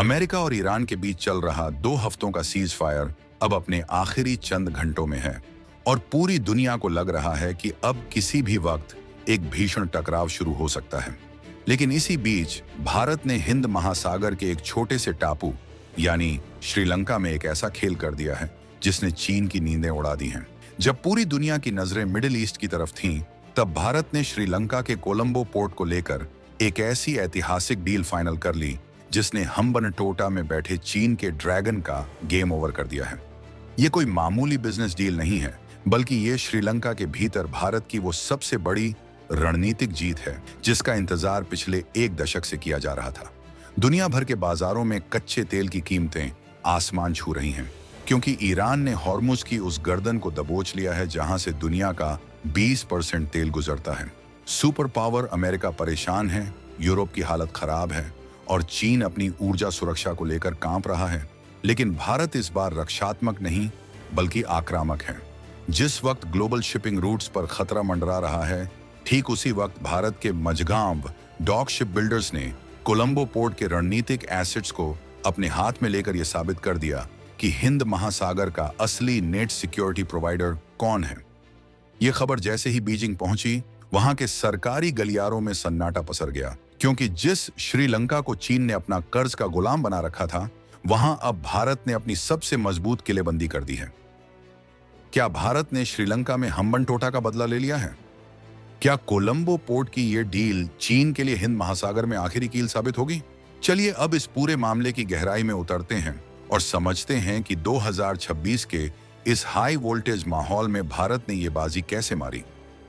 America और Iran के बीच चल रहा 2 हफ्तों का सीज फायर अब अपने आखिरी चंद घंटों में है और पूरी दुनिया को लग रहा है कि अब किसी भी वक्त एक भीषण टकराव शुरू हो सकता है। लेकिन इसी बीच भारत ने हिंद महासागर के एक छोटे से टापू यानी श्रीलंका में एक ऐसा खेल कर दिया है जिसने चीन की नींदें उड़ा दी हैं। जब पूरी दुनिया की नजरें मिडिल ईस्ट की तरफ थीं, तब भारत ने श्रीलंका के कोलंबो पोर्ट को लेकर एक ऐसी ऐतिहासिक डील फाइनल कर ली जिसने हम्बनटोटा में बैठे चीन के ड्रैगन का गेम ओवर कर दिया है। ये कोई मामूली बिजनेस डील नहीं है, बल्कि ये श्रीलंका के भीतर भारत की वो सबसे बड़ी रणनीतिक जीत है जिसका इंतजार पिछले 1 दशक से किया जा रहा था। दुनिया भर के बाजारों में कच्चे तेल की कीमतें आसमान छू रही हैं, क्योंकि ईरान ने हॉर्मुज की उस गर्दन को दबोच लिया है जहां से दुनिया का 20% तेल गुजरता है। सुपर पावर अमेरिका परेशान है, यूरोप की हालत खराब है और चीन अपनी ऊर्जा सुरक्षा को लेकर कांप रहा है। लेकिन भारत इस बार रक्षात्मक नहीं बल्कि आक्रामक है। जिस वक्त ग्लोबल शिपिंग रूट्स पर खतरा मंडरा रहा है, ठीक उसी वक्त भारत के मझगांव डॉक शिप बिल्डर्स ने कोलंबो पोर्ट के रणनीतिक एसेट्स को अपने हाथ में लेकर यह साबित कर दिया कि हिंद महासागर का असली नेट सिक्योरिटी प्रोवाइडर कौन है। यह खबर जैसे ही बीजिंग पहुंची, वहां के सरकारी गलियारों में सन्नाटा पसर गया, क्योंकि जिस श्रीलंका को चीन ने अपना कर्ज का गुलाम बना रखा था, वहां अब भारत ने अपनी सबसे मजबूत किलेबंदी कर दी है। क्या भारत ने श्रीलंका में हम्बनटोटा का बदला ले लिया है? क्या कोलंबो पोर्ट की यह डील चीन के लिए हिंद महासागर में आखिरी कील साबित होगी? चलिए अब इस पूरे मामले की गहराई में उतरते हैं और समझते हैं कि 2026 के इस हाई वोल्टेज माहौल में भारत ने यह बाजी कैसे मारी।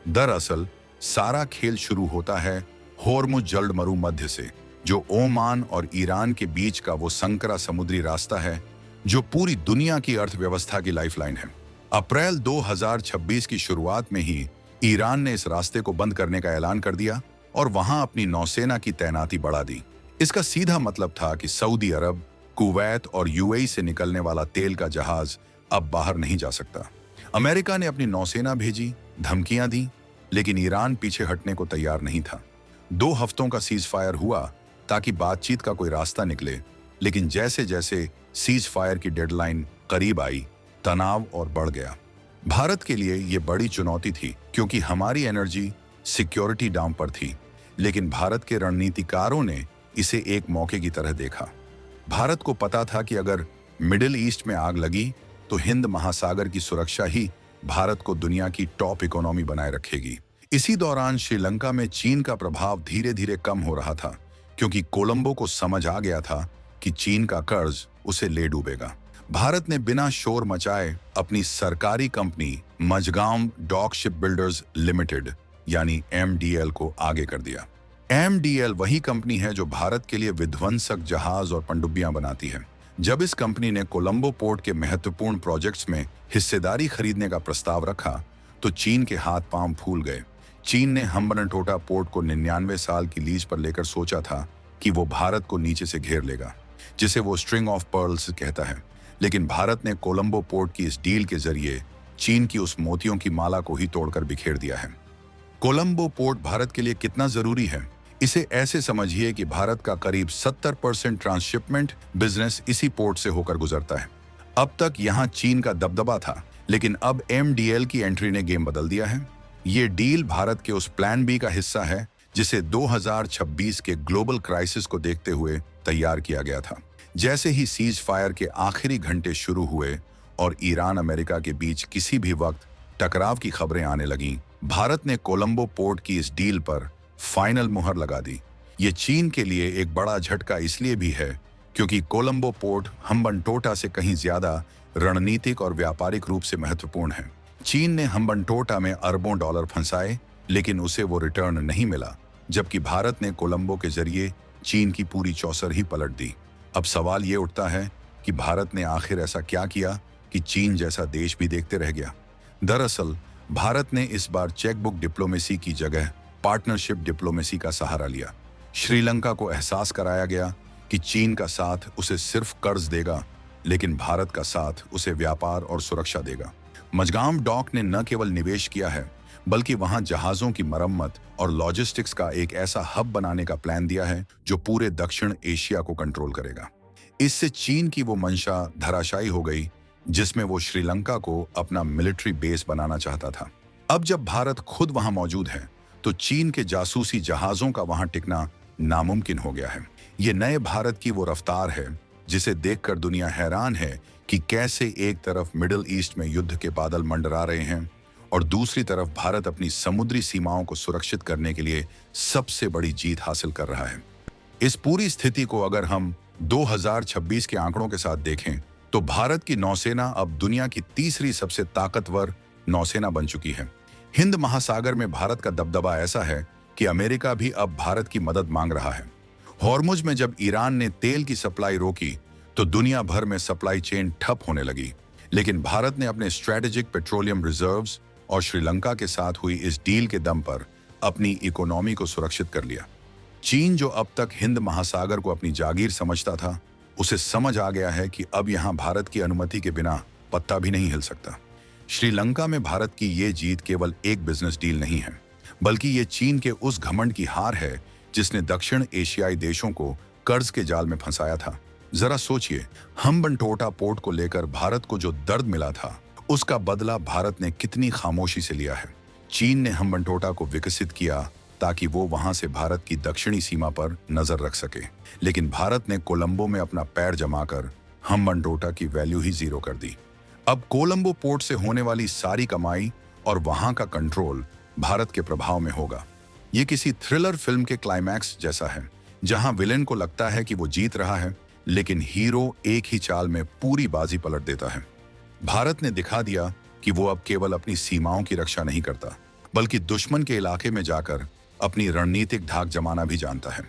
दरअसल सारा खेल शुरू होता है होर्मुज जलमरू मध्य से, जो ओमान और ईरान के बीच का वो संकरा समुद्री रास्ता है जो पूरी दुनिया की अर्थव्यवस्था की लाइफलाइन है। अप्रैल 2026 की शुरुआत में ही ईरान ने इस रास्ते को बंद करने का ऐलान कर दिया और वहां अपनी नौसेना की तैनाती बढ़ा दी। इसका सीधा मतलब था कि सऊदी अरब, कुवैत और यूएई से निकलने वाला तेल का जहाज अब बाहर नहीं जा सकता। अमेरिका ने अपनी नौसेना भेजी, धमकियां दी, लेकिन ईरान पीछे हटने को तैयार नहीं था। 2 हफ्तों का सीज फायर हुआ ताकि बातचीत का कोई रास्ता निकले, लेकिन जैसे जैसे सीज फायर की डेडलाइन करीब आई, तनाव और बढ़ गया। भारत के लिए यह बड़ी चुनौती थी, क्योंकि हमारी एनर्जी सिक्योरिटी दांव पर थी, लेकिन भारत के रणनीतिकारों ने इसे एक मौके की तरह देखा। भारत को पता था कि अगर मिडिल ईस्ट में आग लगी तो हिंद महासागर की सुरक्षा ही भारत को दुनिया की टॉप इकोनॉमी बनाए रखेगी। इसी दौरान श्रीलंका में चीन का प्रभाव धीरे धीरे कम हो रहा था, क्योंकि कोलंबो को समझ आ गया था कि चीन का कर्ज उसे ले डूबेगा। भारत ने बिना शोर मचाए अपनी सरकारी company Mazagon dock shipbuilders limited यानी MDL को आगे कर दिया। MDL वही कंपनी है जो भारत के लिए विध्वंसक जहाज और पनडुब्बियां बनाती है। जब इस कंपनी ने कोलंबो पोर्ट के महत्वपूर्ण प्रोजेक्ट्स में हिस्सेदारी खरीदने का प्रस्ताव रखा, तो चीन के हाथ पांव फूल गए। चीन ने हम्बनटोटा पोर्ट को 99 साल की लीज पर लेकर सोचा था कि वो भारत को नीचे से घेर लेगा, जिसे वो स्ट्रिंग ऑफ पर्ल्स कहता है। लेकिन भारत ने कोलंबो पोर्ट की इस डील के जरिए चीन की उस मोतियों की माला को ही तोड़कर बिखेर दिया है। कोलंबो पोर्ट भारत के लिए कितना जरूरी है, इसे ऐसे समझिए कि भारत का करीब 70% ट्रांसशिपमेंट बिजनेस इसी पोर्ट से होकर गुजरता है। अब तक यहाँ चीन का दबदबा था, लेकिन अब MDL की एंट्री ने गेम बदल दिया है। ये डील भारत के उस प्लान बी का हिस्सा है जिसे 2026 के ग्लोबल क्राइसिस को देखते हुए तैयार किया गया था। जैसे ही सीज फायर के आखिरी घंटे शुरू हुए और ईरान अमेरिका के बीच किसी भी वक्त टकराव की खबरें आने लगीं, भारत ने कोलंबो पोर्ट की इस डील पर फाइनल मुहर लगा दी। ये चीन के लिए एक बड़ा झटका इसलिए भी है क्योंकि कोलंबो पोर्ट हम्बनटोटा से कहीं ज्यादा रणनीतिक और व्यापारिक रूप से महत्वपूर्ण है। चीन ने हम्बनटोटा में अरबों डॉलर फंसाए, लेकिन उसे वो रिटर्न नहीं मिला, जबकि भारत ने कोलंबो के जरिए चीन की पूरी चौसर ही पलट दी। अब सवाल ये उठता है कि भारत ने आखिर ऐसा क्या किया कि चीन जैसा देश भी देखते रह गया। दरअसल भारत ने इस बार चेकबुक डिप्लोमेसी की जगह पार्टनरशिप डिप्लोमेसी का सहारा लिया। श्रीलंका को एहसास कराया गया कि चीन का साथ उसे सिर्फ कर्ज देगा, लेकिन भारत का साथ उसे व्यापार और सुरक्षा देगा। मझगांव डॉक ने न केवल निवेश किया है, बल्कि वहां जहाजों की मरम्मत और लॉजिस्टिक्स का एक ऐसा हब बनाने का प्लान दिया है जो पूरे दक्षिण एशिया को कंट्रोल करेगा। इससे चीन की वो मंशा धराशायी हो गई जिसमें वो श्रीलंका को अपना मिलिट्री बेस बनाना चाहता था। अब जब भारत खुद वहां मौजूद है तो चीन के जासूसी जहाजों का वहां टिकना नामुमकिन हो गया है। ये नए भारत की वो रफ्तार है जिसे देखकर दुनिया हैरान है कि कैसे एक तरफ मिडिल ईस्ट में युद्ध के बादल मंडरा रहे हैं और दूसरी तरफ भारत अपनी समुद्री सीमाओं को सुरक्षित करने के लिए सबसे बड़ी जीत हासिल कर रहा है। इस पूरी स्थिति को अगर हम 2026 के आंकड़ों के साथ देखें तो भारत की नौसेना अब दुनिया की तीसरी सबसे ताकतवर नौसेना बन चुकी है। हिंद महासागर में भारत का दबदबा ऐसा है कि अमेरिका भी अब भारत की मदद मांग रहा है। हॉर्मुज में जब ईरान ने तेल की सप्लाई रोकी तो दुनिया भर में सप्लाई चेन ठप होने लगी, लेकिन भारत ने अपने स्ट्रेटेजिक पेट्रोलियम रिजर्व्स और श्रीलंका के साथ हुई इस डील के दम पर अपनी इकोनॉमी को सुरक्षित कर लिया। चीन जो अब तक हिंद महासागर को अपनी जागीर समझता था, उसे समझ आ गया है कि अब यहां भारत की अनुमति के बिना पत्ता भी नहीं हिल सकता। श्रीलंका में भारत की ये जीत केवल एक बिजनेस डील नहीं है, बल्कि ये चीन के उस घमंड की हार है जिसने दक्षिण एशियाई देशों को कर्ज के जाल में फंसाया था। जरा सोचिए, हम्बनटोटा पोर्ट को लेकर भारत को जो दर्द मिला था, उसका बदला भारत ने कितनी खामोशी से लिया है। चीन ने हम्बनटोटा को विकसित किया ताकि वो वहां से भारत की दक्षिणी सीमा पर नजर रख सके, लेकिन भारत ने कोलंबो में अपना पैर जमाकर हम्बनटोटा की वैल्यू ही जीरो कर दी। अब कोलंबो पोर्ट से होने वाली सारी कमाई और वहां का कंट्रोल भारत के प्रभाव में होगा। ये किसी थ्रिलर फिल्म के क्लाइमैक्स जैसा है, जहां विलेन को लगता है कि वो जीत रहा है, लेकिन हीरो एक ही चाल में पूरी बाजी पलट देता है। भारत ने दिखा दिया कि वो अब केवल अपनी सीमाओं की रक्षा नहीं करता, बल्कि दुश्मन के इलाके में जाकर अपनी रणनीतिक धाक जमाना भी जानता है।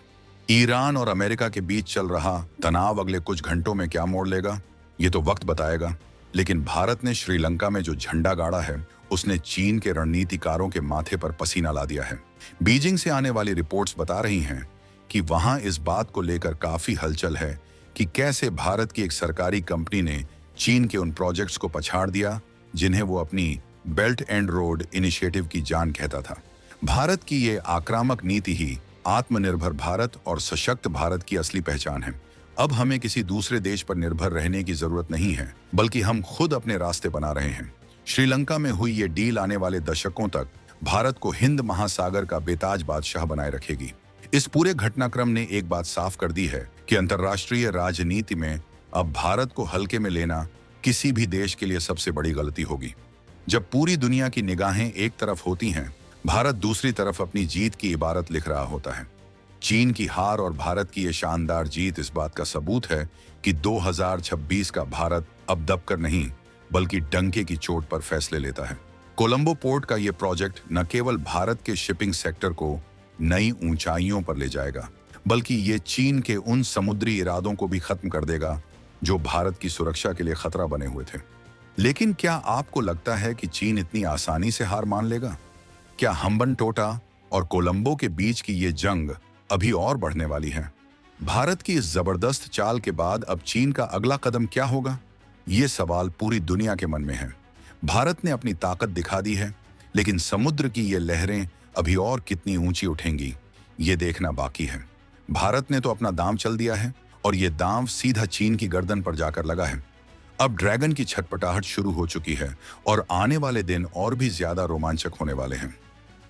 ईरान और अमेरिका के बीच चल रहा तनाव अगले कुछ घंटों में क्या मोड़ लेगा, ये तो वक्त बताएगा। लेकिन भारत ने श्रीलंका में जो झंडा गाड़ा है, उसने चीन के रणनीतिकारों के माथे पर पसीना ला दिया है। बीजिंग से आने वाली रिपोर्ट्स बता रही हैं कि वहां इस बात को लेकर काफी हलचल है कि कैसे भारत की एक सरकारी कंपनी ने चीन के उन प्रोजेक्ट्स को पछाड़ दिया जिन्हें वो अपनी बेल्ट एंड रोड इनिशिएटिव की जान कहता था। भारत की ये आक्रामक नीति ही आत्मनिर्भर भारत और सशक्त भारत की असली पहचान है। अब हमें किसी दूसरे देश पर निर्भर रहने की जरूरत नहीं है, बल्कि हम खुद अपने रास्ते बना रहे हैं। श्रीलंका में हुई ये डील आने वाले दशकों तक भारत को हिंद महासागर का बेताज बादशाह बनाए रखेगी। इस पूरे घटनाक्रम ने एक बात साफ कर दी है कि अंतर्राष्ट्रीय राजनीति में अब भारत को हल्के में लेना किसी भी देश के लिए सबसे बड़ी गलती होगी। जब पूरी दुनिया की निगाहें एक तरफ होती हैं, भारत दूसरी तरफ अपनी जीत की इबारत लिख रहा होता है। चीन की हार और भारत की ये शानदार जीत इस बात का सबूत है कि 2026 का भारत अब दबकर नहीं, बल्कि डंके की चोट पर फैसले लेता है। कोलंबो पोर्ट का ये प्रोजेक्ट न केवल भारत के शिपिंग सेक्टर को नई ऊंचाइयों पर ले जाएगा, बल्कि ये चीन के उन समुद्री इरादों को भी खत्म कर देगा जो भारत की सुरक्षा के लिए खतरा बने हुए थे। लेकिन क्या आपको लगता है कि चीन इतनी आसानी से हार मान लेगा? क्या हम्बनटोटा और कोलंबो के बीच की ये जंग अभी और बढ़ने वाली है? भारत की इस जबरदस्त चाल के बाद अब चीन का अगला कदम क्या होगा? ये सवाल पूरी दुनिया के मन में है। भारत ने अपनी ताकत दिखा दी है, लेकिन समुद्र की ये लहरें अभी और कितनी ऊंची उठेंगी, ये देखना बाकी है। भारत ने तो अपना दांव चल दिया है और ये दांव सीधा चीन की गर्दन पर जाकर लगा है। अब ड्रैगन की छटपटाहट शुरू हो चुकी है और आने वाले दिन और भी ज्यादा रोमांचक होने वाले हैं।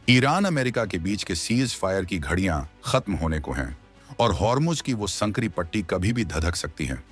ईरान अमेरिका के बीच के सीज फायर की घड़ियां खत्म होने को हैं और हॉर्मुज की वो संकरी पट्टी कभी भी धधक सकती है।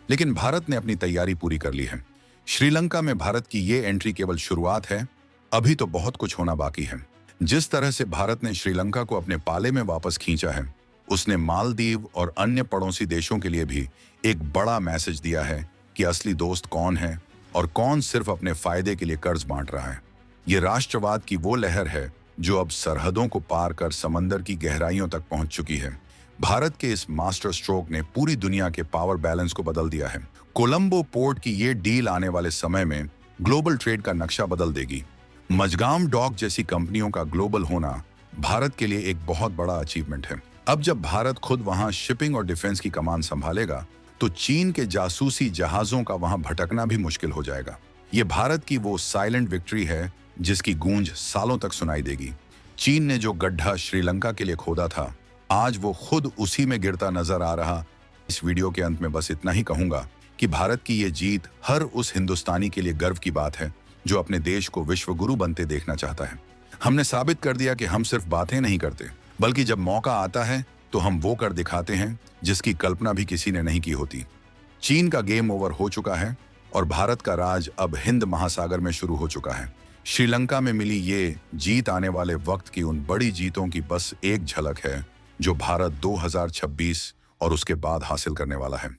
लेकिन भारत ने अपनी तैयारी पूरी कर ली है। श्रीलंका में भारत की ये एंट्री केवल शुरुआत है, अभी तो बहुत कुछ होना बाकी है। जिस तरह से भारत ने श्रीलंका को अपने पाले में वापस खींचा है, उसने मालदीव और अन्य पड़ोसी देशों के लिए भी एक बड़ा मैसेज दिया है कि असली दोस्त कौन है और कौन सिर्फ अपने फायदे के लिए कर्ज बांट रहा है। ये राष्ट्रवाद की वो लहर है जो अब सरहदों को पार कर समंदर की गहराइयों तक पहुंच चुकी है। भारत के इस मास्टर स्ट्रोक ने पूरी दुनिया के पावर बैलेंस को बदल दिया है। कोलंबो पोर्ट की ये डील आने वाले समय में ग्लोबल ट्रेड का नक्शा बदल देगी। मजगाम डॉक जैसी कंपनियों का ग्लोबल होना भारत के लिए एक बहुत बड़ा अचीवमेंट है। अब जब भारत खुद वहां शिपिंग और डिफेंस की कमान संभालेगा, तो चीन के जासूसी जहाजों का वहां भटकना भी मुश्किल हो जाएगा। ये भारत की वो साइलेंट विक्ट्री है जिसकी गूंज सालों तक सुनाई देगी। चीन ने जो गड्ढा श्रीलंका के लिए खोदा था, आज वो खुद उसी में गिरता नजर आ रहा इस वीडियो के अंत में बस इतना ही कहूंगा कि भारत की ये जीत हर उस हिंदुस्तानी के लिए गर्व की बात है जो अपने देश को विश्व गुरु बनते देखना चाहता है। हमने साबित कर दिया कि हम सिर्फ बातें नहीं करते, बल्कि जब मौका आता है तो हम वो कर दिखाते हैं जिसकी कल्पना भी किसी ने नहीं की होती। चीन का गेम ओवर हो चुका है और भारत का राज अब हिंद महासागर में शुरू हो चुका है। श्रीलंका में मिली ये जीत आने वाले वक्त की उन बड़ी जीतों की बस एक झलक है जो भारत 2026 और उसके बाद हासिल करने वाला है।